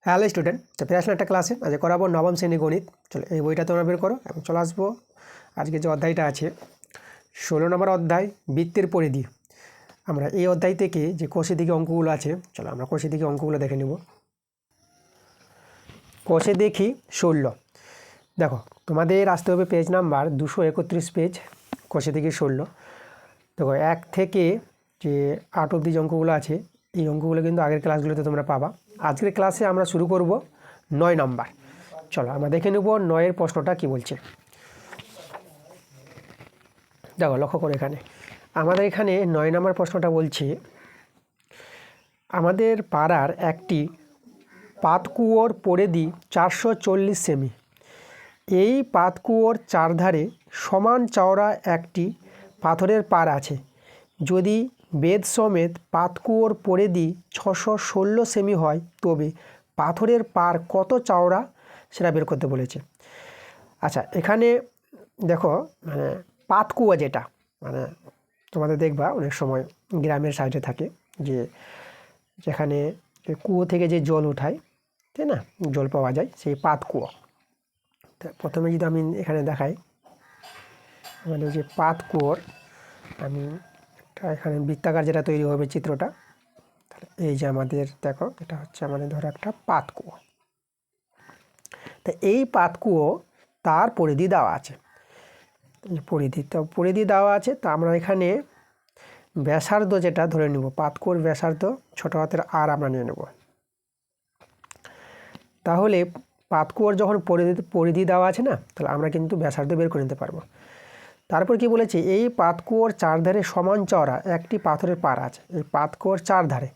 Hello student, তো ফিরে আসলাম একটা ক্লাসে। আজ করাবো নবম শ্রেণী গণিত। চলো এই বইটা তোমরা বের করো এবং চলে আসবো আজকে যে অধ্যায়টা আছে 16 নম্বর অধ্যায় বৃত্তের পরিধি। আমরা এই অধ্যায় থেকে যে কোষে দিকে অঙ্কগুলো আছে, চলো আমরা কোষে দিকে অঙ্কগুলো দেখে নেব। কোষে দেখি 16। দেখো তোমাদের আসতে হবে পেজ নাম্বার 231 পেজ, কোষে দেখি 16। দেখো 1 থেকে যে 8 অবধি যে অঙ্কগুলো আছে, এই অঙ্কগুলো কিন্তু আগের ক্লাসগুলোতে তোমরা পাবা। আজকের ক্লাসে আমরা শুরু করব 9 নম্বর। চলো আমরা দেখে নেব 9-এর প্রশ্নটা কি বলছে। দেখো লক্ষ্য করে এখানে আমাদের এখানে 9 নম্বর প্রশ্নটা বলছে, আমাদের পাড়ার একটি পাতকুয়োর পরিধি 440 সেমি। এই পাতকুয়োর চারধারে সমান চওড়া একটি পাথরের পাড় আছে। যদি বেদ সমেত পাতকুয়োর পরিধি 616 সেমি হয়, তবে পাথরের পাড় কত চওড়া সেটা বের করতে বলেছে। আচ্ছা, এখানে দেখো মানে পাতকুয়া যেটা মানে তোমাদের দেখবা অনেক সময় গ্রামের সাইডে থাকে, যে যেখানে কুয়ো থেকে যে জল উঠায়, তাই না, জল পাওয়া যায়, সেই পাতকুয়ো। তা প্রথমে যদি আমি এখানে দেখাই আমাদের যে পাতকুয়োর, আমি এখানে বৃত্তাকার যেটা তৈরি হবে চিত্রটা, এই যে আমাদের দেখো এটা হচ্ছে আমাদের ধরো একটা পাতকুয়ো। তা এই পাতকুয়ো তার পরিধি দেওয়া আছে, পরিধি দেওয়া আছে। তা আমরা এখানে ব্যাসার্ধ যেটা ধরে নেব, পাতকুয়োর ব্যাসার্ধ ছোট হাতের আর আমরা নিয়ে নেব। তাহলে পাতকুয়োর যখন পরিধি দেওয়া আছে না, তাহলে আমরা কিন্তু ব্যাসার্ধ বের করে নিতে পারবো। তারপর কি বলেছে, এই পাতকুয়োর চারধারে সমান চওড়া একটি পাথরের পাড় আছে। এই পাতকুয়োর চারধারে,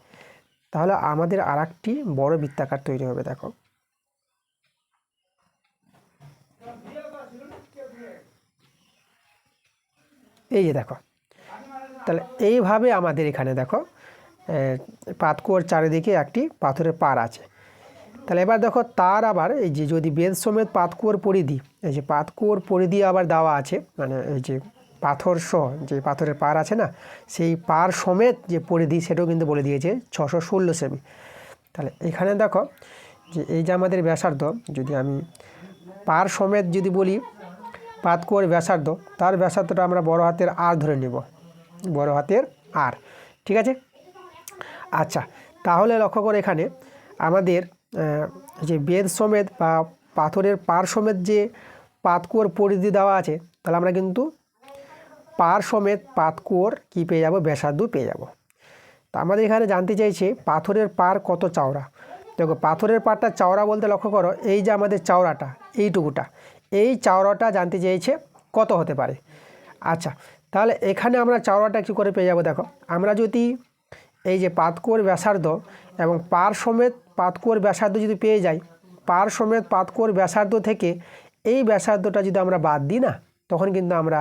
তাহলে আমাদের আর একটি বড় বৃত্তাকার তৈরি হবে। দেখো এই যে দেখো, তাহলে এইভাবে আমাদের এখানে দেখো পাতকুয়োর চারিদিকে একটি পাথরের পাড় আছে। তাহলে এবার দেখো তার আবার এই যে যদি বেদ সমেত পাতকুয়োর পরিধি, এই যে পাতকুয়োর পরিধি আবার দেওয়া আছে, মানে এই যে পাথর সহ যে পাথরের পাড় আছে না, সেই পাড় সমেত যে পরিধি সেটাও কিন্তু বলে দিয়েছে 616 সেমি। তাহলে এখানে দেখো যে এই যে আমাদের ব্যাসার্ধ, যদি আমি পাড় সমেত যদি বলি পাতকুয়োর ব্যাসার্ধ, তার ব্যাসার্ধটা আমরা বড় হাতের আর ধরে নেব, বড় হাতের আর। ঠিক আছে। আচ্ছা, তাহলে লক্ষ্য করে এখানে আমাদের যে বেদ সমেত বা পাথরের পাড় সমেত যে পাতকুয়োর পরিধি দেওয়া আছে, তাহলে আমরা কিন্তু পাড় সমেত পাতকুয়োর কি পেয়ে যাব, ব্যাসার্ধ পেয়ে যাব। তা আমাদের এখানে জানতে চাইছে পাথরের পাড় কত চওড়া। দেখো পাথরের পাড়টা চওড়া বলতে লক্ষ্য করো এই যে আমাদের চওড়াটা, এইটুকুটা, এই চওড়াটা জানতে চাইছে কত হতে পারে। আচ্ছা, তাহলে এখানে আমরা চওড়াটা কী করে পেয়ে যাব। দেখো আমরা যদি এই যে পাতকুয়োর ব্যাসার্ধ এবং পাড় সমেত পাতকুয়োর ব্যাসার্ধ যদি পেয়ে যাই, পাড় সমেত পাতকুয়োর ব্যাসার্ধ থেকে এই ব্যাসার্ধটা যদি আমরা বাদ দিই না, তখন কিন্তু আমরা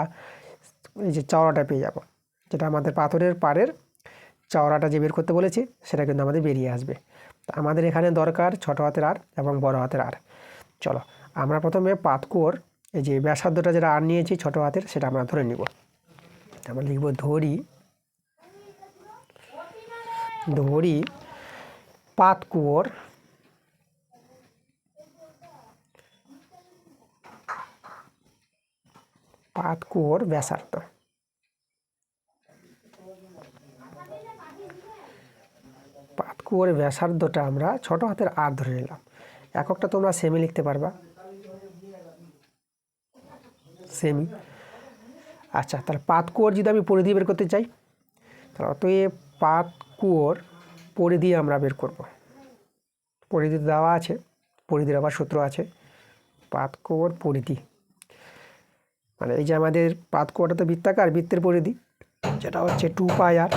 এই যে চওড়াটা পেয়ে যাব, যেটা আমাদের পাথরের পাড়ের চওড়াটা যে বের করতে বলেছি সেটা কিন্তু আমাদের বেরিয়ে আসবে। আমাদের এখানে দরকার ছোট হাতের আর এবং বড় হাতের আর। চলো আমরা প্রথমে পাতকুয়োর এই যে ব্যাসার্ধটা যেটা আর নিয়েছি ছোট হাতের, সেটা আমরা ধরে নিব। আমরা লিখব ধরি পাতকুয়োর ব্যাসার্ধ। পাতকুয়োর ব্যাসার্ধটা আমরা ছোট হাতের আর ধরে নিলাম। এককটা তোমরা সেমি লিখতে পারবা, সেমি। আচ্ছা, তাহলে পাতকুয়োর যদি আমি পরিধি বের করতে চাই, তাহলে অতএব পাতকুয়োর পরিধি আমরা বের করব। পরিধি দেওয়া আছে, পরিধির আবার সূত্র আছে, পাতকুয়োর পরিধি মানে এই যে আমাদের পাতকুয়োটা তো বৃত্তাকার, বৃত্তের পরিধি যেটা হচ্ছে 2πr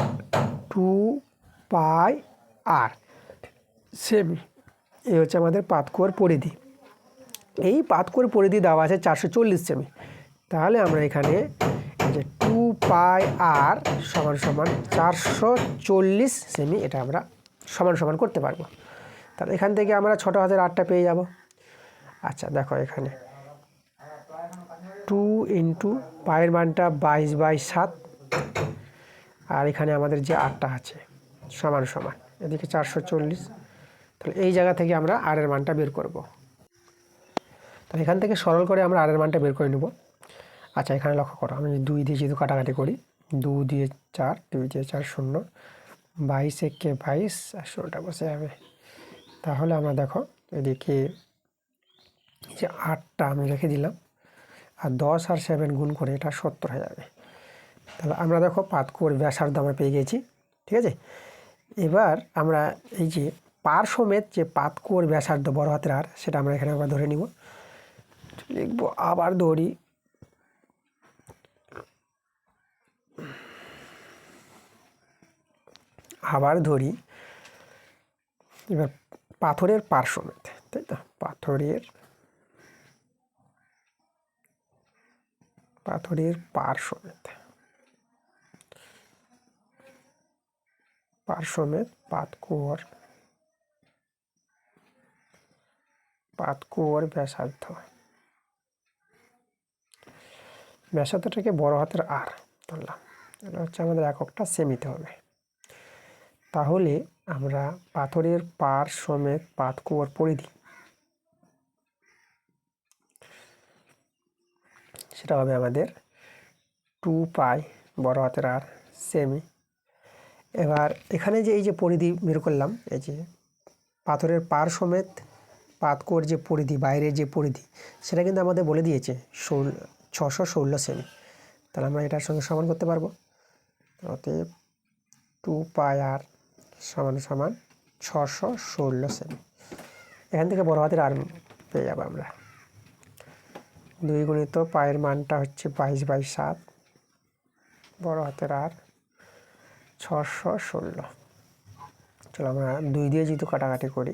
সেমি। এই হচ্ছে আমাদের পাতকুয়োর পরিধি। এই পাতকুয়োর পরিধি দেওয়া আছে 440 সেমি। তাহলে আমরা এখানে যে 2πr সমান 440 সেমি, এটা আমরা সমান করতে পারবো। তাহলে এখান থেকে আমরা ছোট হাতের আরটা পেয়ে যাব। আচ্ছা দেখো এখানে 2 ইন্টু পায়ের মানটা 22/7, আর এখানে আমাদের যে আরটা আছে সমান, এদিকে 440 তাহলে এই জায়গা থেকে আমরা আর এর মানটা বের করব। তাহলে এখান থেকে সরল করে আমরা আর এর মানটা বের করে নেব। আচ্ছা, এখানে লক্ষ্য করো, আমি 2 দিয়ে যেহেতু কাটাকাটি করি, 2 দিয়ে 4, 2 দিয়ে 4 0, 22 একে 22 আর 16টা বসে যাবে। তাহলে আমরা দেখো এদিকে যে 8টা আমি রেখে দিলাম, আর 10 আর 7 গুণ করে এটা 70 হয়ে যাবে। তাহলে আমরা দেখো পাতকুয়োর ব্যাসার্ধ আমরা পেয়ে গেছি, ঠিক আছে। এবার আমরা এই যে পার সমেত যে পাতকুয়োর ব্যাসার্ধ বড় হাতের আর, সেটা আমরা এখানে আবার ধরে নিব। লিখব আবার ধরি, এবার পাথরের পার সমেত, তাই তো, পাথরের পার সমেত পাতকুয়োর ব্যাসার্ধটাকে বড় হাতের আর ধরলাম, এটা হচ্ছে আমাদের এককটা সেমিতে হবে। তাহলে আমরা পাথরের পার সমেত পাতকুয়োর পরিধি, সেটা হবে আমাদের 2 পাই বড় হাতের আর সেমি। এবার এখানে যে এই যে পরিধি বের করলাম, এই যে পাথরের পার সমেত পাতকুয়োর যে পরিধি, বাইরের যে পরিধি, সেটা কিন্তু আমাদের বলে দিয়েছে 616 সেমি। তাহলে আমরা এটার সঙ্গে সমান করতে পারবো। অতএব 2 পাই আর সমান 616 সেমি। এখান থেকে বড় হাতের আর পেয়ে যাবো আমরা। 2 গুণিত পায়ের মানটা হচ্ছে 22/7, বড় হাতের আর 616। চলো আমরা 2 দিয়ে যেহেতু কাটাকাটি করি,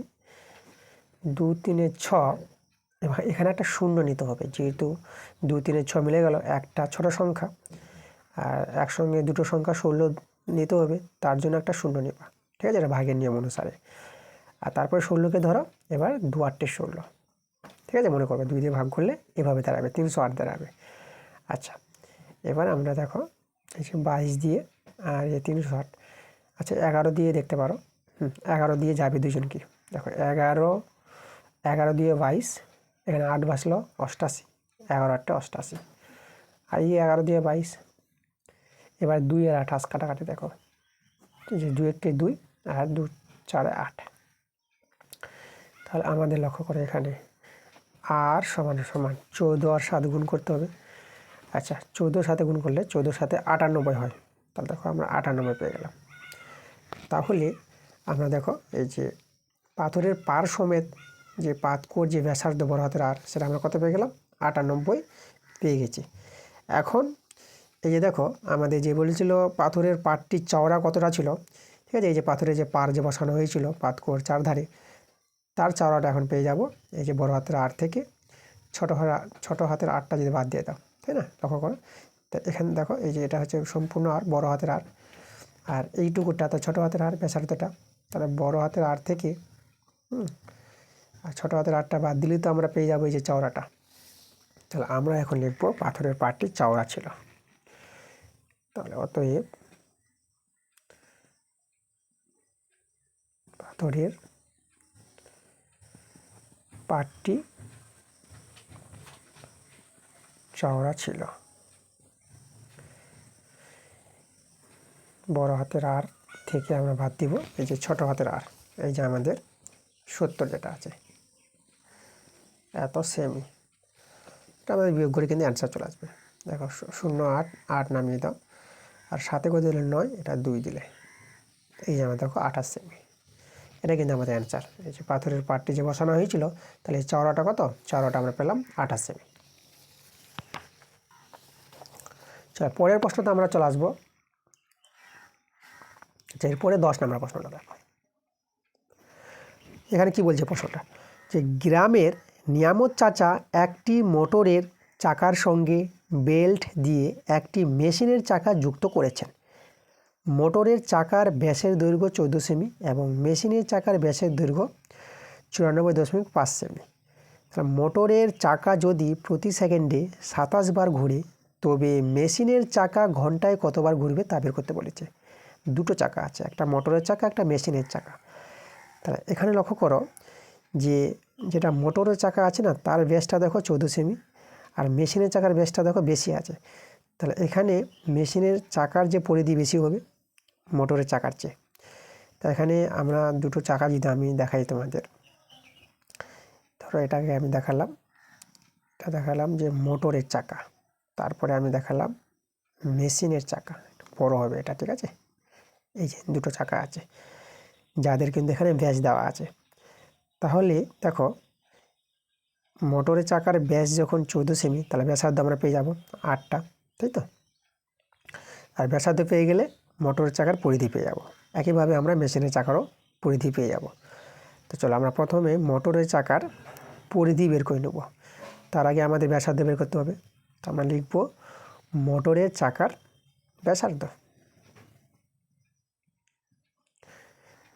2 3 6, এবার এখানে একটা শূন্য নিতে হবে, যেহেতু 2 3 6 মিলে গেল, একটা ছোট সংখ্যা আর একসঙ্গে দুটো সংখ্যা 16 নিতে হবে, তার জন্য একটা শূন্য নেবা, ঠিক আছে, এটা ভাগের নিয়ম অনুসারে। আর তারপরে 16কে ধরো, এবার 2 8 16, ঠিক আছে, মনে করবে 2 দিয়ে ভাগ করলে এভাবে দাঁড়াবে, 308 দাঁড়াবে। আচ্ছা, এবার আমরা দেখো এই যে 22 দিয়ে আর এই 308, আচ্ছা 11 দিয়ে দেখতে পারো, 11 দিয়ে যাবে দুজনকে, দেখো 11 দিয়ে 22, এখানে 8 বাসলো 88, 11 8 88, আর এই 11 দিয়ে 22, এবার 2 আর 28 কাটাকাটি দেখো, এই যে 2 1 2 আর 2 4 8। তাহলে আমাদের লক্ষ্য করে এখানে আর সমান 14 আর 7 গুণ করতে হবে। আচ্ছা, 14 সাথে গুণ করলে 14 সাথে 98 হয়, তাহলে দেখো আমরা 98 পেয়ে গেলাম। তাহলে আমরা দেখো এই যে পাথরের পার সমেত যে পাতকুয়োর যে ব্যাসার্ধ বড় হাতের আর, সেটা আমরা কত পেয়ে গেলাম, 98 পেয়ে গেছি। এখন এই যে দেখো আমাদের যে বলেছিল পাথরের পাটটির চওড়া কতটা ছিল, ঠিক আছে, এই যে পাথরের যে পার যে বসানো হয়েছিল পাতকুয়োর চারধারে, তার চওড়াটা এখন পেয়ে যাব এই যে বড় হাতের আর থেকে ছোট হাতের আরটা যদি বাদ দিয়ে দাও, তাই না, লক্ষ্য করো। তো এখানে দেখো এই যে এটা হচ্ছে সম্পূর্ণ আর, বড় হাতের আর, আর এইটুকুটা তো ছোটো হাতের আর ব্যাসার্ধটা, তাহলে বড় হাতের আর থেকে আর ছোটো হাতের আরটা বাদ দিলেই তো আমরা পেয়ে যাবো এই যে চওড়াটা। তাহলে আমরা এখন লিখবো পাথরের পাটটি চওড়া ছিল। তাহলে অতএব পাথরের পাটটি চওড়া ছিল। বড় হাতের আর থেকে আমরা বাদ দিব এই যে ছোট হাতের আর, এই যে আমাদের 70 যেটা আছে, এত সেমি, এটা আমাদের বিয়োগ করে কিন্তু অ্যান্সার চলে আসবে। দেখো 0 8 8 নামিয়ে দাও, আর 7 করে দিলে 9, এটা 2 দিলে, এই যে আমরা দেখো 28 সেমি, এটা কিন্তু আমাদের অ্যান্সার। এই যে পাথরের পাটটি যে বসানো হয়েছিল, তাহলে এই চওড়াটা কত, চওড়াটা আমরা পেলাম 28 সেমি। চলো পরের প্রশ্নটা আমরা চলে আসবো। এরপরে 10 নম্বর প্রশ্নটা দেখো, এখানে কি বলছে প্রশ্নটা, যে গ্রামের নিয়ামত চাচা একটি মোটরের চাকার সঙ্গে বেল্ট দিয়ে একটি মেশিনের চাকা যুক্ত করেছেন। মোটরের চাকার ব্যাসের দৈর্ঘ্য 14 সেমি এবং মেশিনের চাকার ব্যাসের দৈর্ঘ্য 94.5 সেমি। মোটরের চাকা যদি প্রতি সেকেন্ডে 27 বার ঘুরে, তবে মেশিনের চাকা ঘন্টায় কতবার ঘুরবে তা বের করতে বলেছে। দুটো চাকা আছে, একটা মোটরের চাকা, একটা মেশিনের চাকা। তাহলে এখানে লক্ষ্য করো যে যেটা মোটরের চাকা আছে না তার ব্যাসটা দেখো 14 সেমি, আর মেশিনের চাকার ব্যাসটা দেখো বেশি আছে। তাহলে এখানে মেশিনের চাকার যে পরিধি বেশি হবে মোটরের চাকার চেয়ে। তা এখানে আমরা দুটো চাকা যদি আমি দেখাই তোমাদের, ধরো এটাকে আমি দেখালাম, এটা দেখালাম যে মোটরের চাকা, তারপরে আমি দেখালাম মেশিনের চাকা, বড় হবে এটা, ঠিক আছে। এই যে দুটো চাকা আছে যাদের কিন্তু এখানে ব্যাস দেওয়া আছে। তাহলে দেখো মোটরের চাকার ব্যাস যখন 14 সেমি, তাহলে ব্যাসার্ধ আমরা পেয়ে যাব 8টা, তাই তো। আর ব্যাসার্ধ পেয়ে গেলে মোটরের চাকার পরিধি পেয়ে যাব। একইভাবে আমরা মেশিনের চাকারও পরিধি পেয়ে যাব। তো চলো আমরা প্রথমে মোটরের চাকার পরিধি বের করে নেব। তার আগে আমাদের ব্যাসার্ধ বের করতে হবে। তো আমরা লিখব মোটরের চাকার ব্যাসার্ধ।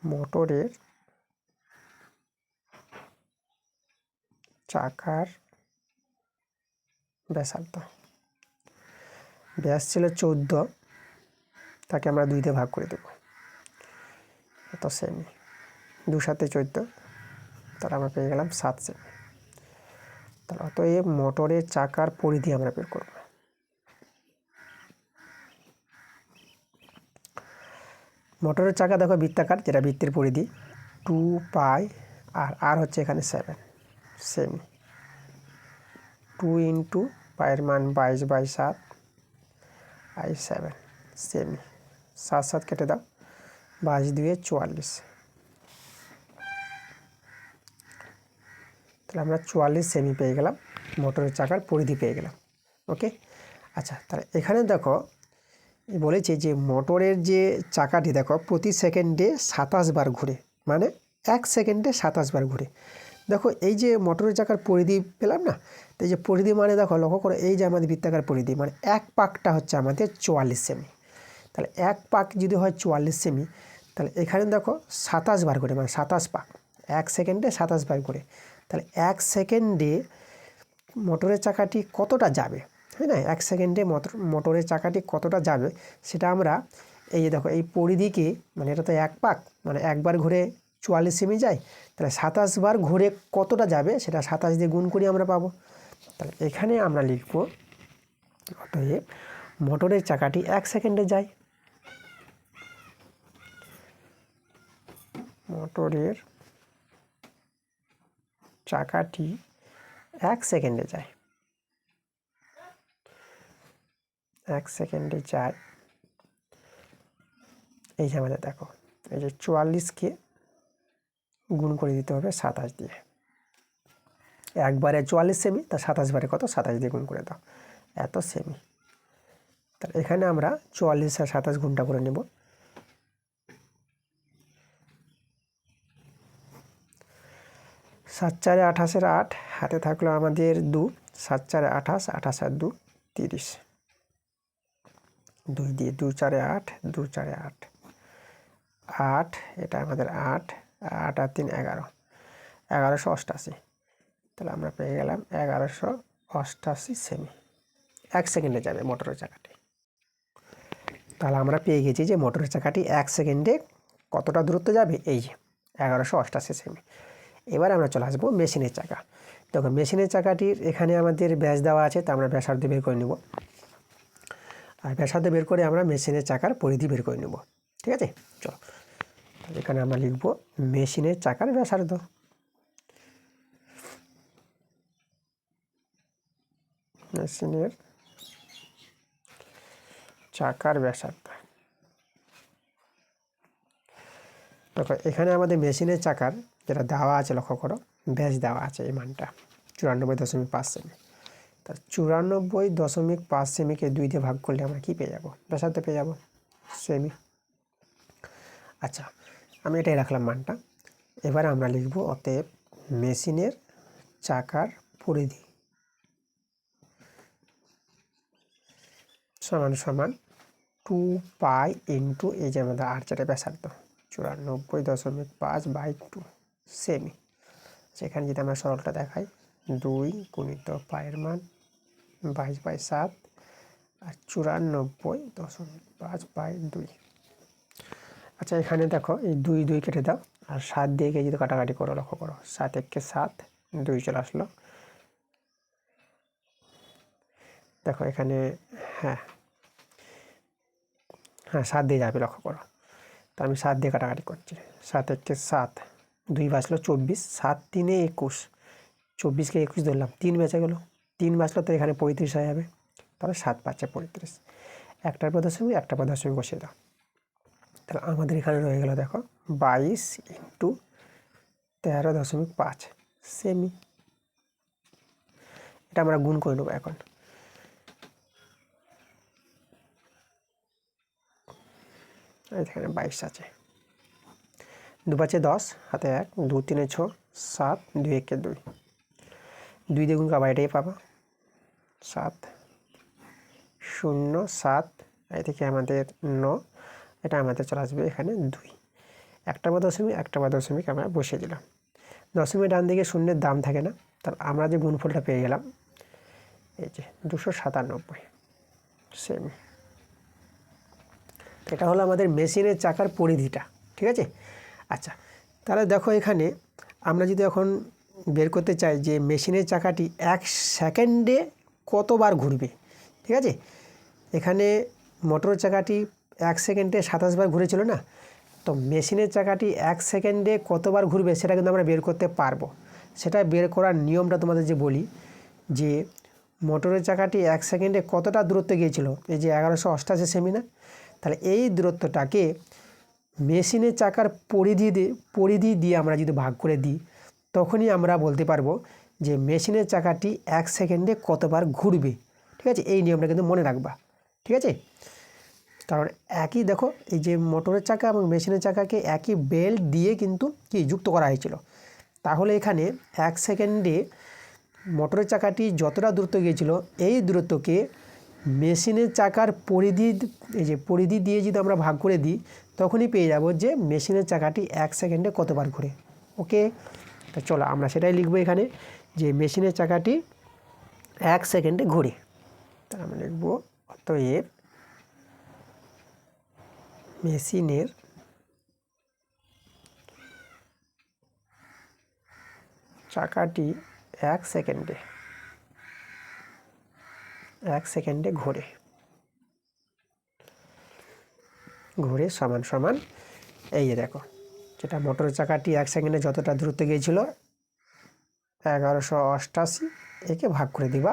মোটরের চাকার ব্যাসার্ধ, ব্যাস ছিল 14, তাকে আমরা 2 দিয়ে ভাগ করে দেব, এত সেমি, 2 সাথে 14, তাহলে আমরা পেয়ে গেলাম 7 সেমি। তাহলে অতএব মোটরের চাকার পরিধি আমরা বের করব। মোটরের চাকা দেখো বৃত্তাকার, যেটা বৃত্তের পরিধি 2 পাই, আর হচ্ছে এখানে 7 সেমি। 2 ইন্টু পায়ের মান 22/7 আর 7 সেমি, 7 কেটে দাও, 22 2 44। তাহলে আমরা 44 সেমি পেয়ে গেলাম, মোটরের চাকার পরিধি পেয়ে গেলাম। ওকে, আচ্ছা তাহলে এখানে দেখো বলেছে যে মোটরের যে চাকাটি দেখো প্রতি সেকেন্ডে 27 বার ঘুরে, মানে 1 সেকেন্ডে 27 বার ঘুরে। দেখো এই যে মোটরের চাকার পরিধি পেলাম না, তো এই যে পরিধি মানে দেখো লক্ষ্য করে এই যে আমাদের বৃত্তাকার পরিধি, মানে এক পাকটা হচ্ছে আমাদের 44 সেমি। তাহলে এক পাক যদি হয় 44 সেমি, তাহলে এখানে দেখো 27 বার করে, মানে 27 পাক, 1 সেকেন্ডে 27 বার করে। তাহলে 1 সেকেন্ডে মোটরের চাকাটি কতটা যাবে, হ্যাঁ না, 1 সেকেন্ডে মোটরের চাকাটি কতটা যাবে সেটা আমরা এই যে দেখো এই পরিধিকে, মানে এটা তো এক পাক, মানে একবার ঘুরে 44 সেমি যায়, তাহলে 27 বার ঘুরে কতটা যাবে সেটা 27 দিয়ে গুণ করি আমরা পাবো। তাহলে এখানে আমরা লিখব অতএব মোটরের চাকাটি 1 সেকেন্ডে যায়, মোটরের চাকাটি 1 সেকেন্ডে যায়, 1 সেকেন্ডে যায়। এই যে আমাদের দেখো এই যে 44কে গুণ করে দিতে হবে 27 দিয়ে, একবারে 44 সেমি, তা 27 বারে কত, 27 দিয়ে গুণ করে দাও, এত সেমি। তাহলে এখানে আমরা 44 আর 27 গুণটা করে নেব। 7 4 28 8, হাতে থাকলো আমাদের 2, 7 4 28, 28 আর 2 30, 2 দিয়ে 2 4 8, 2 4 8, 8, এটা আমাদের 8, 8 আর 3 11, 1188। তাহলে আমরা পেয়ে গেলাম 1188 সেমি, 1 সেকেন্ডে যাবে মোটরের চাকাটি। তাহলে আমরা পেয়ে গেছি যে মোটরের চাকাটি 1 সেকেন্ডে কতটা দূরত্ব যাবে, এই যে 1188 সেমি। এবার আমরা চলে আসবো মেশিনের চাকা। দেখো মেশিনের চাকাটির এখানে আমাদের ব্যাস দেওয়া আছে, তা আমরা ব্যাসার্ধ বের করে নেব, আর ব্যাসার্ধ বের করে আমরা মেশিনের চাকার পরিধি বের করে নেব, ঠিক আছে। চলো এখানে আমরা লিখব মেশিনের চাকার ব্যাসার্ধ। মেশিনের চাকার ব্যাসার্ধ। দেখো এখানে আমাদের মেশিনের চাকার যেটা দেওয়া আছে লক্ষ্য করো, ব্যাস দেওয়া আছে এই মানটা 94.5 সেমি। তা 94.5 সেমিকে 2 দিয়ে ভাগ করলে আমরা কি পেয়ে যাব, ব্যাসার্ধ পেয়ে যাব, সেমি। আচ্ছা আমি এটাই রাখলাম মানটা। এবার আমরা লিখব অতএব মেশিনের চাকার পরিধি সমান সমান 2 পাই ইন্টু এই যে আমাদের আর চারে ব্যাসার্ধ 94.5/2 সেমি। সেখানে যদি আমরা সরলটা দেখাই, 2 গুণিত পায়ের মান 22/7 আর 94.5/2। আচ্ছা এখানে দেখো এই 2 2 কেটে দাও, আর 7 দিয়ে কে যদি কাটাকাটি করো, লক্ষ্য করো 7 একে 7, 2 চলে আসলো। দেখো এখানে হ্যাঁ 7 দিয়ে যাবে, লক্ষ্য করো। তো আমি 7 দিয়ে কাটাকাটি করছি, 7 একে 7, 2 বাঁচলো 24, 7 3 21, 24কে 21 ধরলাম, 3 বেঁচে গেলো, 3 বাঁচলো তো এখানে 35 হয়ে যাবে, তাহলে 7 5 35, একটার পর দশমিক একটার পর দশমিক বসিয়ে দাও। তাহলে আমাদের এখানে রয়ে গেল দেখো 22 ইন্টু 13.5 সেমি। এটা আমরা গুণ করে নেবো এখন। এখানে 22 আছে, 2 5 10, হাতে 1, 2 3 6, 7, 2 1 2, 2 দিয়ে গুণ করবা এটাই পাবা 7 0 7, এই থেকে আমাদের 9, এটা আমাদের চলে আসবে এখানে 2, একটা বা দশমিক একটা বা দশমিক আমরা বসিয়ে দিলাম। দশমিক ডান দিকে শূন্যের দাম থাকে না, তাহলে আমরা যে গুণফলটা পেয়ে গেলাম এই যে 297 সেমি। এটা হলো আমাদের মেশিনের চাকার পরিধিটা, ঠিক আছে। আচ্ছা, তাহলে দেখো এখানে আমরা যদি এখন বের করতে চাই যে মেশিনের চাকাটি 1 সেকেন্ডে কতবার ঘুরবে, ঠিক আছে। এখানে মোটরের চাকাটি 1 সেকেন্ডে 27 বার ঘুরেছিল না, তো মেশিনের চাকাটি 1 সেকেন্ডে কতবার ঘুরবে সেটা কিন্তু আমরা বের করতে পারবো। সেটা বের করার নিয়মটা তোমাদের যে বলি, যে মোটরের চাকাটি 1 সেকেন্ডে কতটা দূরত্ব গিয়েছিল, এই যে 1188 সেমি না, তাহলে এই দূরত্বটাকে মেশিনের চাকার পরিধি দিয়ে আমরা যদি ভাগ করে দিই, তখনই আমরা বলতে পারবো যে মেশিনের চাকাটি 1 সেকেন্ডে কতবার ঘুরবে, ঠিক আছে। এই নিয়মটা কিন্তু মনে রাখবা, ঠিক আছে। কারণ একই দেখো এই যে মোটরের চাকা এবং মেশিনের চাকাকে একই বেল্ট দিয়ে কিন্তু কি যুক্ত করা হয়েছিল, তাহলে এখানে 1 সেকেন্ডে মোটরের চাকাটি যতটা দূরত্ব গিয়েছিল এই দূরত্বকে মেশিনের চাকার পরিধি দিয়ে যদি আমরা ভাগ করে দিই, তখনই পেয়ে যাব যে মেশিনের চাকাটি 1 সেকেন্ডে কতবার ঘুরে। ওকে, তো চলো আমরা সেটাই লিখবো এখানে, যে মেশিনের চাকাটি 1 সেকেন্ডে ঘুরে। তাহলে আমরা লিখবো অতএব মেশিনের চাকাটি 1 সেকেন্ডে ঘুরে সমান সমান এই যে দেখো, যেটা মোটরের চাকাটি 1 সেকেন্ডে যতটা দূরত্ব গিয়েছিল 1188, একে ভাগ করে দিবা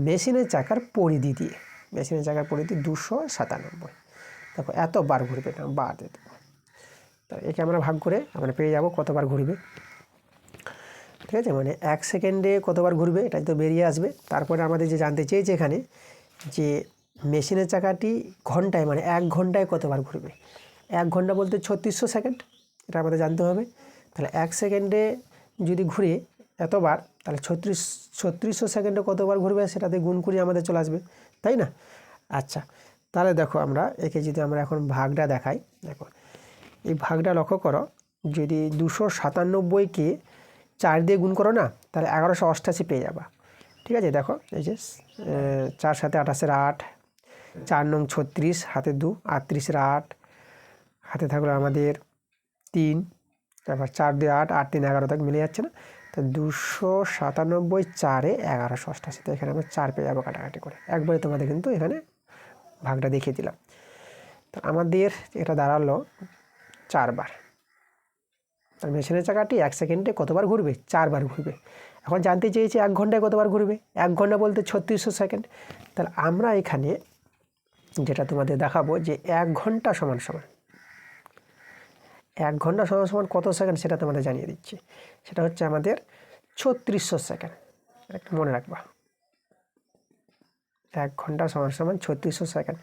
মেশিনের চাকার পরিধি দিয়ে, মেশিনের চাকার পরিধি 297, দেখো এত বার ঘুরবে না, বার দিয়ে দেবো। তো একে আমরা ভাগ করে আমরা পেয়ে যাব কতবার ঘুরবে, ঠিক আছে। মানে 1 সেকেন্ডে কতবার ঘুরবে এটাই তো বেরিয়ে আসবে। তারপরে আমাদের যে জানতে চেয়েছে এখানে যে মেশিনের চাকাটি ঘন্টায়, মানে 1 ঘন্টায় কতবার ঘুরবে। 1 ঘন্টা বলতে 3600 সেকেন্ড, এটা আমাদের জানতে হবে। তাহলে 1 সেকেন্ডে যদি ঘুরে এতবার, তাহলে 3600 সেকেন্ডে কতবার ঘুরবে সেটাতে গুণ করি আমাদের চলে আসবে, তাই না। আচ্ছা, তাহলে দেখো আমরা একে যদি আমরা এখন ভাগটা দেখাই, দেখো এই ভাগটা লক্ষ্য করো, যদি 297কে 4 দিয়ে গুণ করো না, তাহলে 1188 পেয়ে যাবা, ঠিক আছে। দেখো এই যে 4 7 28 8, 4 9 36, হাতে 2, 38 8, হাতে থাকলো আমাদের 3, তারপর 4 2 8, 8 3 11, তক মিলে যাচ্ছে না, তো 297 4 1188, তো এখানে আমরা 4 পেয়ে যাবো কাটাকাটি করে, একবারে তোমাদের কিন্তু এখানে ভাগটা দেখিয়ে দিলাম। তো আমাদের এটা দাঁড়ালো 4 বার। আর মেশিনের চাকাটি 1 সেকেন্ডে কতবার ঘুরবে, 4 বার ঘুরবে। এখন জানতে চেয়েছি 1 ঘন্টায় কতবার ঘুরবে, 1 ঘন্টা বলতে 3600 সেকেন্ড। তাহলে আমরা এখানে যেটা তোমাদের দেখাবো যে 1 ঘন্টা সমান সমান 1 ঘন্টা সমান সমান কত সেকেন্ড সেটা তোমাদের জানিয়ে দিচ্ছি। সেটা হচ্ছে আমাদের 3600 সেকেন্ড, একটা মনে রাখবা। 1 ঘন্টা সমান সমান 3600 সেকেন্ড।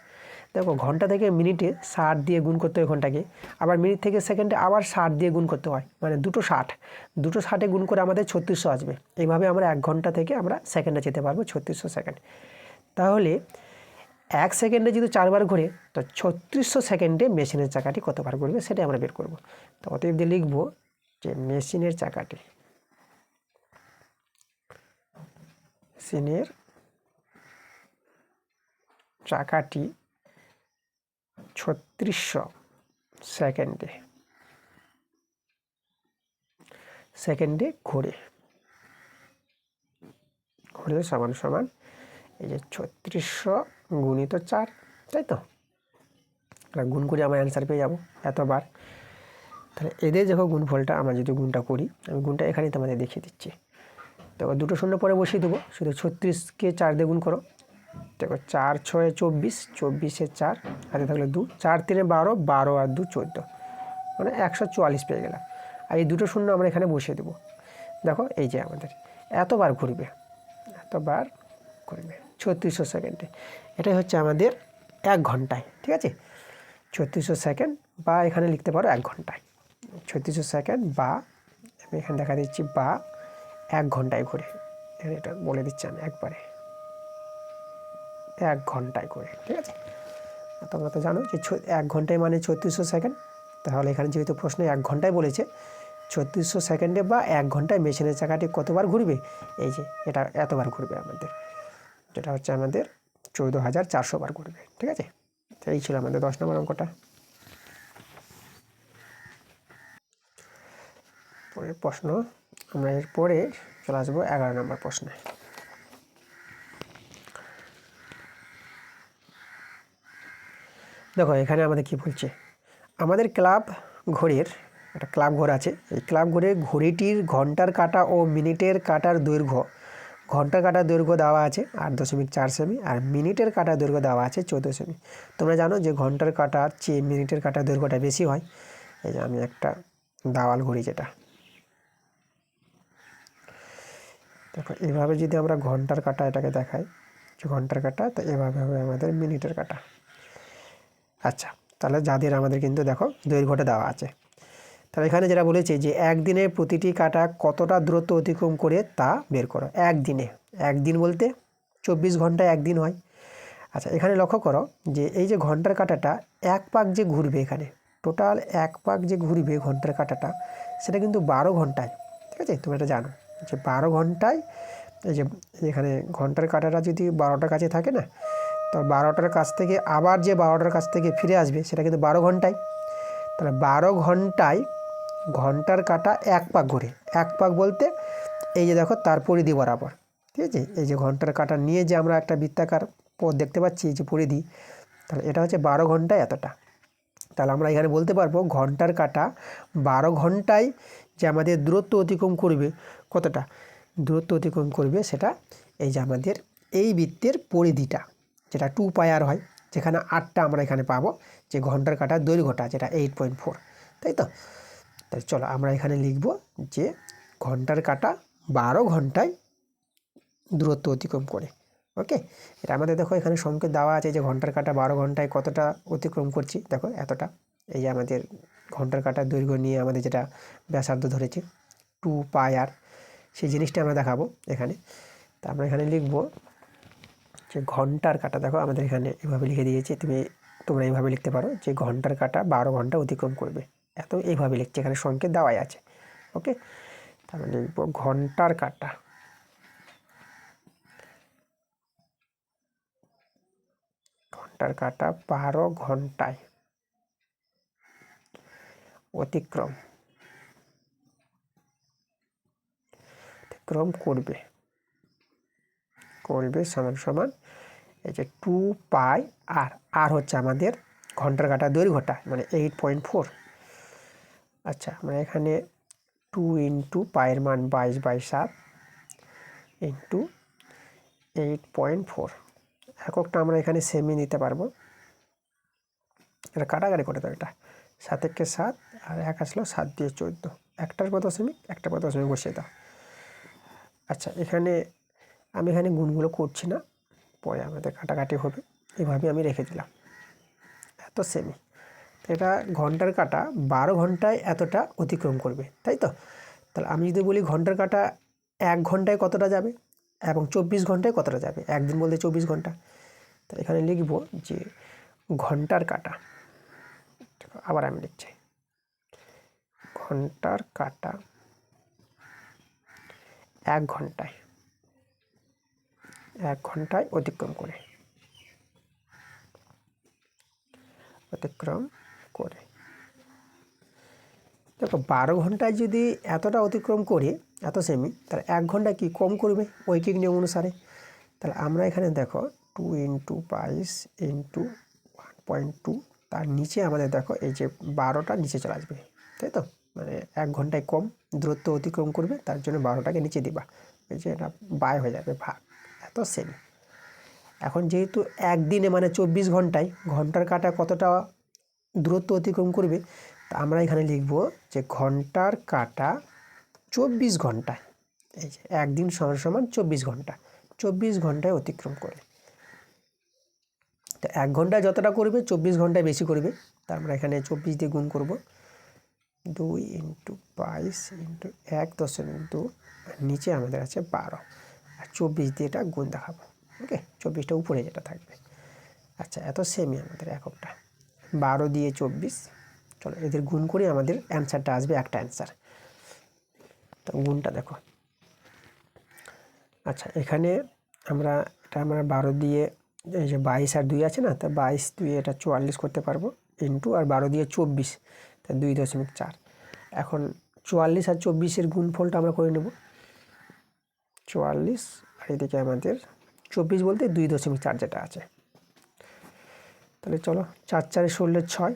দেখো ঘন্টা থেকে মিনিটে 60 দিয়ে গুণ করতে হয় ঘন্টাকে, আবার মিনিট থেকে সেকেন্ডে আবার 60 দিয়ে গুণ করতে হয়, মানে দুটো 60 গুণ করে আমাদের 3600 আসবে। এইভাবে আমরা 1 ঘন্টা থেকে আমরা সেকেন্ডে যেতে পারবো 3600 সেকেন্ড। তাহলে 1 সেকেন্ডে যদি 4 বার ঘুরে, তো 3600 সেকেন্ডে মেশিনের চাকাটি কতবার ঘুরবে সেটাই আমরা বের করব। তো অতএব দিয়ে লিখবো যে মেশিনের চাকাটি 3600 সেকেন্ডে সেকেন্ডে ঘোরে সমান সমান এই যে 3600 গুণিত 4, তাই তো? গুণ করে আমার অ্যান্সার পেয়ে যাবো এতবার। তাহলে এদের দেখো গুণফলটা আমরা যদি গুণটা করি, আমি গুণটা এখানেই তোমাদের দেখিয়ে দিচ্ছি। দেখো দুটো শূন্য পরে বসিয়ে দেবো, শুধু 36কে 4 দিয়ে গুণ করো। দেখো 4 6 24, 24-এ 4 হাতে থাকলে 2, 4 3 12, 12 আর 2 14, মানে 144 পেয়ে গেলাম। আর এই দুটো শূন্য আমরা এখানে বসিয়ে দেবো। দেখো এই যে আমাদের এতবার ঘুরবে 3600 সেকেন্ডে। এটাই হচ্ছে আমাদের 1 ঘন্টায়, ঠিক আছে? 3600 সেকেন্ড, বা এখানে লিখতে পারো 1 ঘন্টায়। 3600 সেকেন্ড বা আমি এখানে দেখা দিচ্ছি বা 1 ঘন্টায় ঘুরে, এটা বলে দিচ্ছি আমি একবারে 1 ঘন্টায় ঘুরে, ঠিক আছে? তোমরা তো জানো যে 1 ঘন্টায় মানে 3600 সেকেন্ড। তাহলে এখানে যেহেতু প্রশ্নে 1 ঘন্টায় বলেছে, 3600 সেকেন্ডে বা 1 ঘন্টায় মেশিনের চাকাটি কতবার ঘুরবে? এই যে এটা এতবার ঘুরবে আমাদের, যেটা হচ্ছে আমাদের 14400 বার ঘুরবে, ঠিক আছে? এই ছিল আমাদের 10 নম্বর অঙ্কটা। পরের প্রশ্ন, আমরা এরপরে চলে আসবো 11 নম্বর প্রশ্নে। দেখো এখানে আমাদের কি বলছে, আমাদের ক্লাব ঘড়ির একটা ক্লাব ঘড়ি আছে। এই ক্লাব ঘড়ির ঘড়িটির ঘন্টার কাঁটা ও মিনিটের কাঁটার দৈর্ঘ্য, ঘন্টার কাঁটার দৈর্ঘ্য দেওয়া আছে 8.4 সেমি, আর মিনিটের কাঁটার দৈর্ঘ্য দেওয়া আছে 14 সেমি। তোমরা জানো যে ঘন্টার কাঁটার চেয়ে মিনিটের কাঁটার দৈর্ঘ্যটা বেশি হয়। এই যে আমি একটা দাওয়াল ঘড়ি, যেটা দেখো এভাবে যদি আমরা ঘন্টার কাঁটা এটাকে দেখাই যে ঘন্টার কাঁটা, তো এভাবে হবে আমাদের মিনিটের কাঁটা। আচ্ছা, তাহলে যাদের আমাদের কিন্তু দেখো দৈর্ঘ্যটা দেওয়া আছে। তাহলে এখানে যেটা বলেছে যে একদিনে প্রতিটি কাঁটা কতটা দূরত্ব অতিক্রম করে তা বের করো। একদিনে, একদিন বলতে 24 ঘন্টায় একদিন হয়। আচ্ছা, এখানে লক্ষ্য করো যে এই যে ঘন্টার কাঁটাটা এক পাক যে ঘুরবে, এখানে টোটাল এক পাক যে ঘুরবে ঘন্টার কাঁটাটা, সেটা কিন্তু 12 ঘন্টায়, ঠিক আছে? তুমি এটা জানো যে 12 ঘন্টায়, এই যে এখানে ঘন্টার কাঁটাটা যদি 12টার কাছে থাকে না, তো 12টার কাছ থেকে আবার যে 12টার কাছ থেকে ফিরে আসবে, সেটা কিন্তু 12 ঘন্টায়। তাহলে 12 ঘন্টায় ঘন্টার কাঁটা এক পাক ঘুরে। এক পাক বলতে এই যে দেখো তার পরিধি বরাবর, ঠিক আছে? এই যে ঘন্টার কাঁটা নিয়ে যে আমরা একটা বৃত্তাকার পথ দেখতে পাচ্ছি, এই যে পরিধি, তাহলে এটা হচ্ছে 12 ঘন্টায় এতটা। তাহলে আমরা এখানে বলতে পারবো ঘন্টার কাঁটা 12 ঘন্টায় যে আমাদের দূরত্ব অতিক্রম করবে, কতটা দূরত্ব অতিক্রম করবে, সেটা এই যে আমাদের এই বৃত্তের পরিধিটা, যেটা 2πr হয়, যেখানে 8টা আমরা এখানে পাবো যে ঘন্টার কাঁটার দৈর্ঘ্যটা, যেটা 8.4, তাই তো? তাই চলো আমরা এখানে লিখব যে ঘন্টার কাঁটা 12 ঘন্টায় দূরত্ব অতিক্রম করে। ওকে, এটা আমাদের দেখো এখানে সংকেত দেওয়া আছে যে ঘন্টার কাঁটা 12 ঘন্টায় কতটা অতিক্রম করছি, দেখো এতটা। এই যে আমাদের ঘন্টার কাঁটার দৈর্ঘ্য নিয়ে আমাদের যেটা ব্যাসার্ধ ধরেছে 2πr, সেই জিনিসটা আমরা দেখাবো এখানে। তা আমরা এখানে লিখব যে ঘন্টার কাঁটা, দেখো আমাদের এখানে এভাবে লিখে দিয়েছি, তোমরা এইভাবে লিখতে পারো যে ঘন্টার কাঁটা 12 ঘন্টা অতিক্রম করবে, এত এইভাবে লিখছি, এখানে সংকেত দেওয়াই আছে। ওকে, তাহলে লিখব ঘন্টার কাঁটা, ঘন্টার কাঁটা 12 ঘন্টায় অতিক্রম করবে সমান সমান এই যে 2πr, আর হচ্ছে আমাদের ঘন্টার কাঁটার দৈর্ঘ্যটা, মানে 8.4। আচ্ছা, আমরা এখানে 2 ইন্টু পায়ের মান 22/7 ইন্টু 8.4, এককটা আমরা এখানে সেমি নিতে পারবো। এটা কাটাকাটি করে দাও, এটা 7 একে 7 আর 1 আসলো 7 দিয়ে 14, একটার পর দশমিক, একটার পর দশমিক বসিয়ে দাও। আচ্ছা, এখানে আমি এখানে গুণগুলো করছি না, পরে আমাদের কাটাকাটি হবে, এভাবে আমি রেখে দিলাম এত সেমি। এটা ঘন্টার কাঁটা 12 ঘন্টায় এতটা অতিক্রম করবে, তাই তো? তাহলে আমি যদি বলি ঘন্টার কাঁটা 1 ঘন্টায় কতটা যাবে এবং 24 ঘন্টায় কতটা যাবে, একদিন বলতে 24 ঘন্টা, তো এখানে লিখব যে ঘন্টার কাঁটা, আবার আমি লিখছি ঘন্টার কাঁটা 1 ঘন্টায় অতিক্রম করে দেখো 12 ঘন্টায় যদি এতটা অতিক্রম করে এত সেমি, তাহলে 1 ঘন্টা কি কম করবে ঐকিক নিয়ম অনুসারে। তাহলে আমরা এখানে দেখো 2 × 22 × 1.2, তার নিচে আমাদের দেখো এই যে 12টা নিচে চলে আসবে, তাই তো, মানে 1 ঘন্টায় কম দূরত্ব অতিক্রম করবে, তার জন্য 12টাকে নিচে দিবা, এই যে এটা বাই হয়ে যাবে ভাগ এত সেমি। এখন যেহেতু একদিনে মানে 24 ঘন্টায় ঘন্টার কাঁটা কতটা দূরত্ব অতিক্রম করবে, তা আমরা এখানে লিখব যে ঘন্টার কাঁটা 24 ঘন্টায়, এই যে একদিন সমান 24 ঘন্টা, 24 ঘন্টায় অতিক্রম করে। তো 1 ঘন্টায় যতটা করবে 24 ঘন্টায় বেশি করবে, তা আমরা এখানে 24 দিয়ে গুণ করব, 2 × 22 × 1.2, নিচে আমাদের আছে 12, আর 24 দিয়ে এটা গুণ দেখাবো। ওকে, 24টা উপরে যেটা থাকবে। আচ্ছা, এত সেমি আমাদের এককটা, 12 দিয়ে 24, চলো এদের গুণ করে আমাদের অ্যান্সারটা আসবে একটা অ্যান্সার। তো গুণটা দেখো, আচ্ছা এখানে আমরা 12 দিয়ে এই যে 22 আর 2 আছে না, তা 22 2 এটা 44 করতে পারবো, ইন্টু আর 12 দিয়ে 24, তা 2.4। এখন 44 আর 24-এর গুণফলটা আমরা করে নেব, 44 আর এদিকে আমাদের 24 বলতে 2.4 যেটা আছে। তাহলে চলো 4 4 16 6,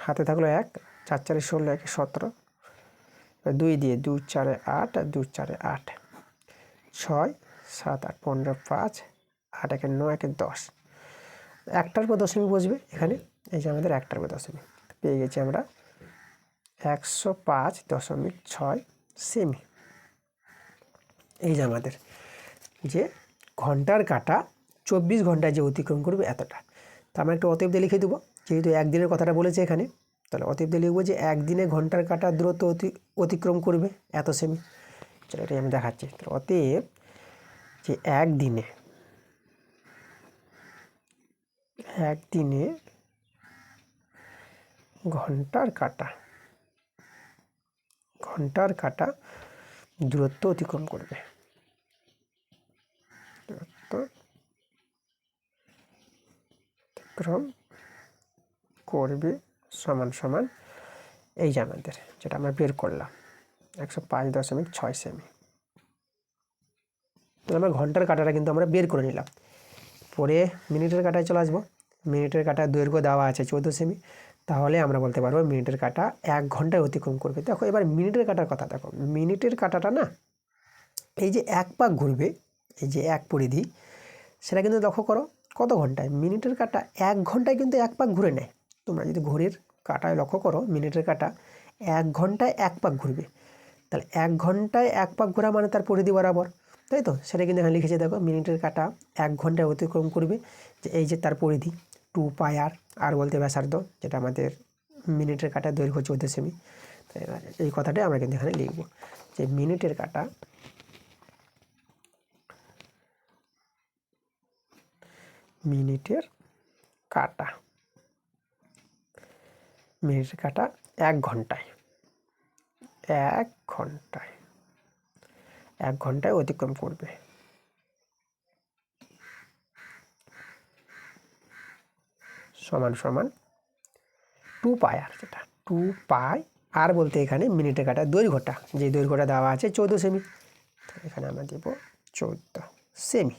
হাতে থাকলো 1, 4 4 16 1 17, 2 দিয়ে 2 4 8 আর 2 4 8, 6 7 8 15 5, 8 1 9 1 10, একটার পর দশমিক বসবে এখানে, এই যে আমাদের একটার পর দশমিক পেয়ে গেছি আমরা 105.6 সেমি। এই যে আমাদের যে ঘন্টার কাঁটা 24 ঘন্টায় যে অতিক্রম করবে এতটা। তো আমরা একটু অতএব দিয়ে লিখে দেবো, যেহেতু একদিনের কথাটা বলেছে এখানে, তাহলে অতএব দিয়ে লিখবো যে একদিনে ঘন্টার কাঁটা দূরত্ব অতিক্রম করবে এত সেমি। চলো এটাই আমি দেখাচ্ছি। তাহলে অতএব যে একদিনে ঘন্টার কাঁটা দূরত্ব অতিক্রম করবে, সমান এই যে আমাদের যেটা আমরা বের করলাম 105.6 সেমি। তো আমরা ঘন্টার কাঁটাটা কিন্তু আমরা বের করে নিলাম। পরে মিনিটের কাঁটায় চলে আসবো। মিনিটের কাঁটার দৈর্ঘ্য দেওয়া আছে 14 সেমি, তাহলে আমরা বলতে পারবো মিনিটের কাঁটা 1 ঘন্টায় অতিক্রম করবে। দেখো এবার মিনিটের কাঁটার কথা দেখো, মিনিটের কাঁটাটা না এই যে 1 পাক ঘুরবে, এই যে 1 পরিধি, সেটা কিন্তু লক্ষ্য করো কত ঘন্টায়, মিনিটের কাঁটা 1 ঘন্টায় কিন্তু 1 পাক ঘুরে নেয়। তোমরা যদি ঘড়ির কাঁটায় লক্ষ্য করো, মিনিটের কাঁটা 1 ঘন্টায় 1 পাক ঘুরবে, তাহলে 1 ঘন্টায় 1 পাক ঘোরা মানে তার পরিধি বরাবর, তাই তো, সেটা কিন্তু এখানে লিখেছে দেখো, মিনিটের কাঁটা 1 ঘন্টায় অতিক্রম করবে, যে এই যে তার পরিধি 2πr, আর বলতে ব্যাসার্ধ, যেটা আমাদের মিনিটের কাঁটার দৈর্ঘ্য 14 সেমি। এই কথাটাই আমরা কিন্তু এখানে লিখব যে মিনিটের কাঁটা মিনিটের কাঁটা 1 ঘন্টায় 1 ঘন্টায় অতিক্রম করবে, সমান 2πr, যেটা 2πr বলতে এখানে মিনিটের কাঁটার দৈর্ঘ্যটা, যে দৈর্ঘ্যটা দেওয়া আছে 14 সেমি, এখানে আমরা দেব 14 সেমি।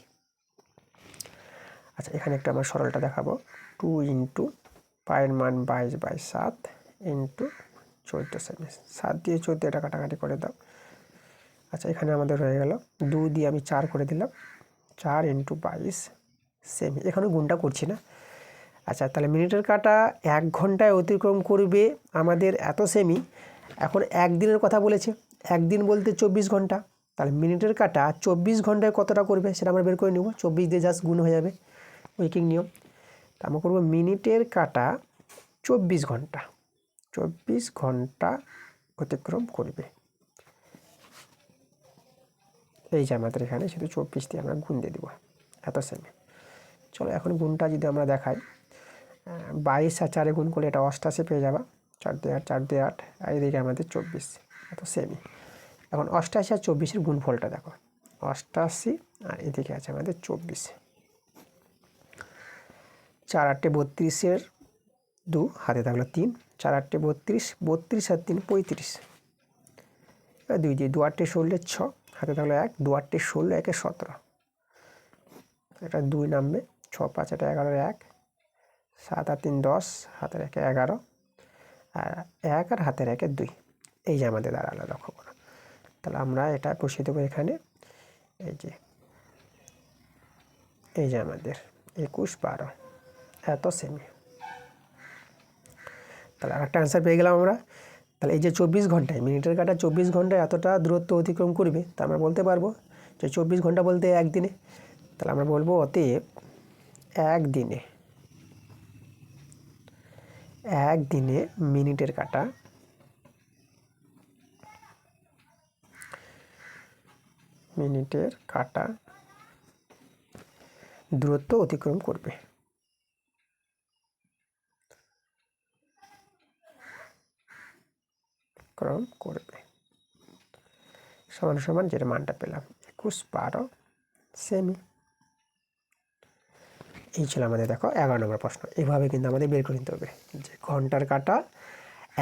আচ্ছা এখানে একটা আমরা সরলটা দেখাবো, 2 × পায়ের মান 22/7 × 14 সেমি, 7 দিয়ে 14 এটা কাটাকাটি করে দাও। আচ্ছা এখানে আমাদের হয়ে গেল 2 দিয়ে আমি 4 করে দিলাম, 4 × 22 সেমি, এখানে গুণটা করছি না। আচ্ছা তাহলে মিনিটের কাঁটা 1 ঘন্টায় অতিক্রম করবে আমাদের এত সেমি। এখন একদিনের কথা বলেছে, একদিন বলতে 24 ঘন্টা, তাহলে মিনিটের কাঁটা 24 ঘন্টায় কতটা করবে সেটা আমরা বের করে নেব, 24 দিয়ে জাস্ট গুণ হয়ে যাবে, ঐকিক নিয়ম। তা আমরা করবো মিনিটের কাঁটা 24 ঘন্টা অতিক্রম করবে, এই যে আমাদের এখানে শুধু 24 দিয়ে আমরা গুণ দিয়ে দেবো এত সেমি। চলো এখন গুণটা যদি আমরা দেখাই, 22 আর 4 গুণ করলে এটা 88 পেয়ে যাবা, 4 দিয়ে 8 4 দিয়ে 8, আর এদিকে আমাদের 24 এত সেমি। এখন 88 আর 24-এর গুণফলটা দেখো, 88 আর এদিকে আছে আমাদের 24, 4 8 32, হাতে থাকলো 3, 4 8 32, 32 আর 3 35, 2 দিয়ে 2 8 16 6, হাতে থাকলো 1, 2 8 16, 1 17, এটা 2 নামবে, 6 5 এটা 11 1, 7 আর 3 10, হাতের 1 11, আর 1 আর হাতের 1 2, এই যে আমাদের দাঁড়ালো, লক্ষ্য করো। তাহলে আমরা এটা বসিয়ে দেবো এখানে, এই যে আমাদের 21 12 এত সেমি। তাহলে আরেকটা অ্যান্সার পেয়ে গেলাম আমরা। তাহলে এই যে 24 ঘন্টায়, মিনিটের কাঁটা 24 ঘন্টায় এতটা দূরত্ব অতিক্রম করবে, তা আমরা বলতে পারবো যে 24 ঘন্টা বলতে একদিনে। তাহলে আমরা বলবো অতএব একদিনে মিনিটের কাঁটা দূরত্ব অতিক্রম করবে। সমান সমান যেটা মানটা পেলাম 21 12 সেমি। এই ছিল আমাদের দেখো 11 নম্বর প্রশ্ন। এভাবে কিন্তু আমাদের বের করে নিতে হবে যে ঘন্টার কাঁটা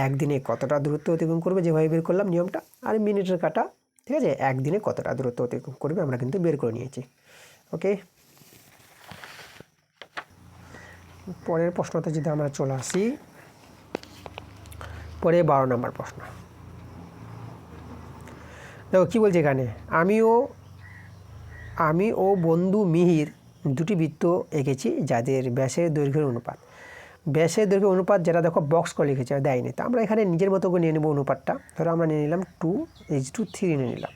একদিনে কতটা দূরত্ব অতিক্রম করবে, যেভাবে বের করলাম নিয়মটা, আর মিনিটের কাঁটা, ঠিক আছে, একদিনে কতটা দূরত্ব অতিক্রম করবে আমরা কিন্তু বের করে নিয়েছি। ওকে, পরের প্রশ্নতে যদি আমরা চলে আসি, পরে 12 নম্বর প্রশ্ন। দেখো কী বলছে এখানে, আমি ও বন্ধু মিহির দুটি বৃত্ত এঁকেছি যাদের ব্যাসের দৈর্ঘ্যের অনুপাত, ব্যাসের দৈর্ঘ্য অনুপাত যেটা দেখো বক্স করে লিখেছে, দেয়নি, তো আমরা এখানে নিজের মতো করে নিয়ে নেব অনুপাতটা। ধরো আমরা নিয়ে নিলাম 2:3 নিয়ে নিলাম।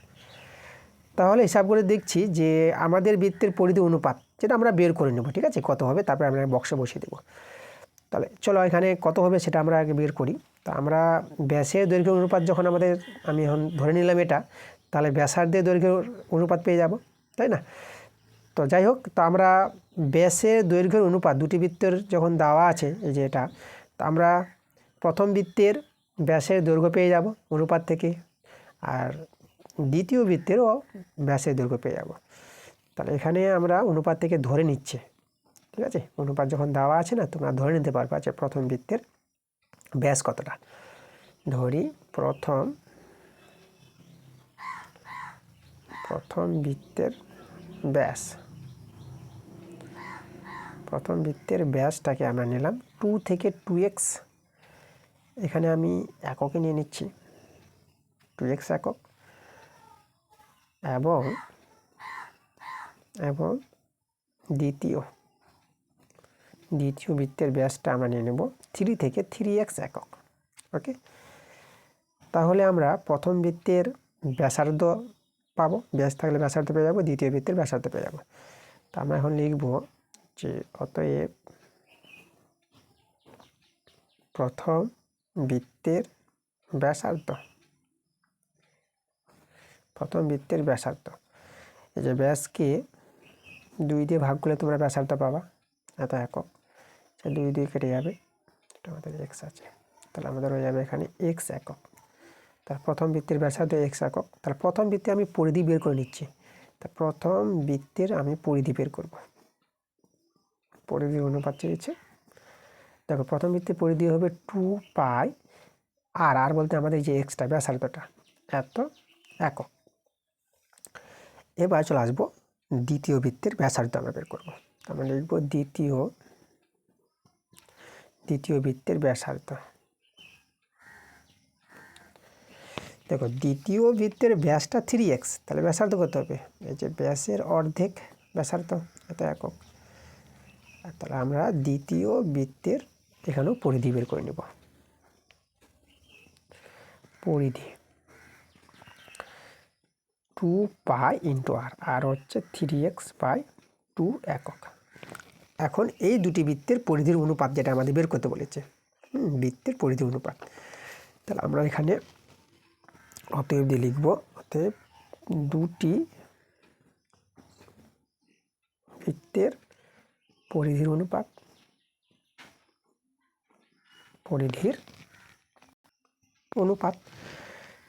তাহলে হিসাব করে দেখছি যে আমাদের বৃত্তের পরিধি অনুপাত যেটা আমরা বের করে নেব, ঠিক আছে, কত হবে, তারপরে আমরা বক্সে বসিয়ে দেবো। তাহলে চলো এখানে কত হবে সেটা আমরা আগে বের করি। তা আমরা ব্যাসের দৈর্ঘ্য অনুপাত যখন আমি এখন ধরে নিলাম এটা, তাহলে ব্যাসার্ধের দৈর্ঘ্য অনুপাত পেয়ে যাব, তাই না? তো যাই হোক, তো আমরা ব্যাসের দৈর্ঘ্যের অনুপাত দুটি বৃত্তের যখন দেওয়া আছে, এই যে এটা, তো আমরা প্রথম বৃত্তের ব্যাসের দৈর্ঘ্য পেয়ে যাব অনুপাত থেকে, আর দ্বিতীয় বৃত্তেরও ব্যাসের দৈর্ঘ্য পেয়ে যাব। তাহলে এখানে আমরা অনুপাত থেকে ধরে নিচ্ছি, ঠিক আছে, অনুপাত যখন দেওয়া আছে না, তোমরা ধরে নিতে পারবা যে প্রথম বৃত্তের ব্যাস কতটা। ধরি প্রথম বৃত্তের ব্যাসটাকে আমরা নিলাম 2 থেকে 2x, এখানে আমি এককে নিয়ে নিচ্ছি 2x একক, এবং দ্বিতীয় বৃত্তের ব্যাসটা আমরা নিয়ে নেব 3 থেকে 3x একক। ওকে, তাহলে আমরা প্রথম বৃত্তের ব্যাসার্ধ পাবো, ব্যাস থাকলে ব্যাসার্ধ পেয়ে যাবো, দ্বিতীয় বৃত্তের ব্যাসার্ধ পেয়ে যাবো। তো আমরা এখন লিখব যে অতএব প্রথম বৃত্তের ব্যাসার্ধ, এই যে ব্যাসকে 2 দিয়ে ভাগ করলে তোমরা ব্যাসার্ধ পাবা, এত একক, 2 দিয়ে কেটে যাবে, এটা আমাদের x আছে, তাহলে আমাদের হয়ে যাবে এখানে x একক। তার প্রথম বৃত্তের ব্যাসার্ধ x একক। তাহলে প্রথম বৃত্তে আমি পরিধি বের করে নিচ্ছি, তা প্রথম বৃত্তের আমি পরিধি বের করব, পরিধি অনুপাত চেয়েছে। দেখো প্রথম বৃত্তের পরিধি হবে 2π, আর বলতে আমাদের যে এক্সটা ব্যাসার্ধটা এত একক। এবার চলে আসবো দ্বিতীয় বৃত্তের ব্যাসার্ধ আমরা বের করবো। আমরা লিখব দ্বিতীয় বৃত্তের ব্যাসার্ধ। দেখো দ্বিতীয় বৃত্তের ব্যাসটা 3x, তাহলে ব্যাসার্ধ কত হবে, এই যে ব্যাসের অর্ধেক ব্যাসার্ধ এত একক। তাহলে আমরা দ্বিতীয় বৃত্তের এখানেও পরিধি বের করে নেব, পরিধি 2π × আর হচ্ছে 3x/2 একক। এখন এই দুটি বৃত্তের পরিধির অনুপাত যেটা আমাদের বের করতে বলেছে, বৃত্তের পরিধি অনুপাত, তাহলে আমরা এখানে অতএব দিয়ে লিখব, অতএব দুটি বৃত্তের পরিধির অনুপাত,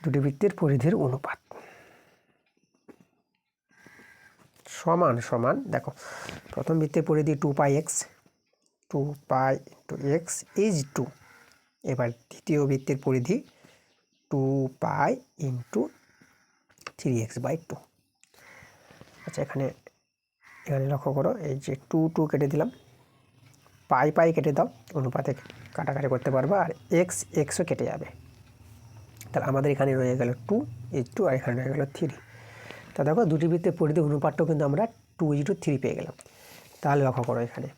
দুটি বৃত্তের পরিধির অনুপাত সমান সমান, দেখো প্রথম বৃত্তের পরিধি 2πx, 2π × x = এবার দ্বিতীয় বৃত্তের পরিধি 2 পাই ইন্টু 3x/2। আচ্ছা, এখানে লক্ষ্য করো, এই যে 2 কেটে দিলাম, পাই কেটে দাও, অনুপাতে কাটাকাটি করতে পারবো, আর এক্সও কেটে যাবে। তাহলে আমাদের এখানে রয়ে গেল 2 আর এখানে রয়ে গেল 3। তা দেখো দুটি বৃত্তের পরিধি অনুপাতটাও কিন্তু আমরা 2:3 পেয়ে গেলাম। তাহলে লক্ষ্য করো এখানে,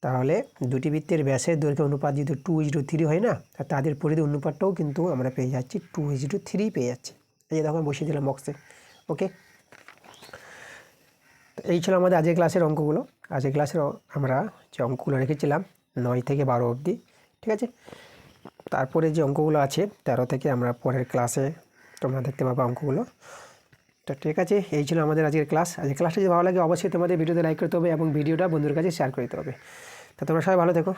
তাহলে দুটি বৃত্তের ব্যাসের দৈর্ঘ্য অনুপাত যদি 2:3 হয় না, তাদের পরিধি অনুপাতটাও কিন্তু আমরা পেয়ে যাচ্ছি 2:3 পেয়ে যাচ্ছি। এই যে দেখো আমি বসিয়ে দিলাম বক্সে। ওকে, এই ছিল আমাদের আজকের ক্লাসের অঙ্কগুলো। আজকের ক্লাসের আমরা যে অঙ্কগুলো রেখেছিলাম 9 থেকে 12 অবধি, ঠিক আছে। তারপরে যে অঙ্কগুলো আছে 13 থেকে আমরা পরের ক্লাসে তোমরা দেখতে পাবে অঙ্কগুলো। তো ঠিক আছে, এই ছিল আমাদের আজকের ক্লাস। আজকের ক্লাসটা যদি ভালো লাগে অবশ্যই তোমাদের ভিডিওতে লাইক করতে হবে এবং ভিডিওটা বন্ধুদের কাছে শেয়ার করে দিতে হবে। তো তোমরা সবাই ভালো থেকো।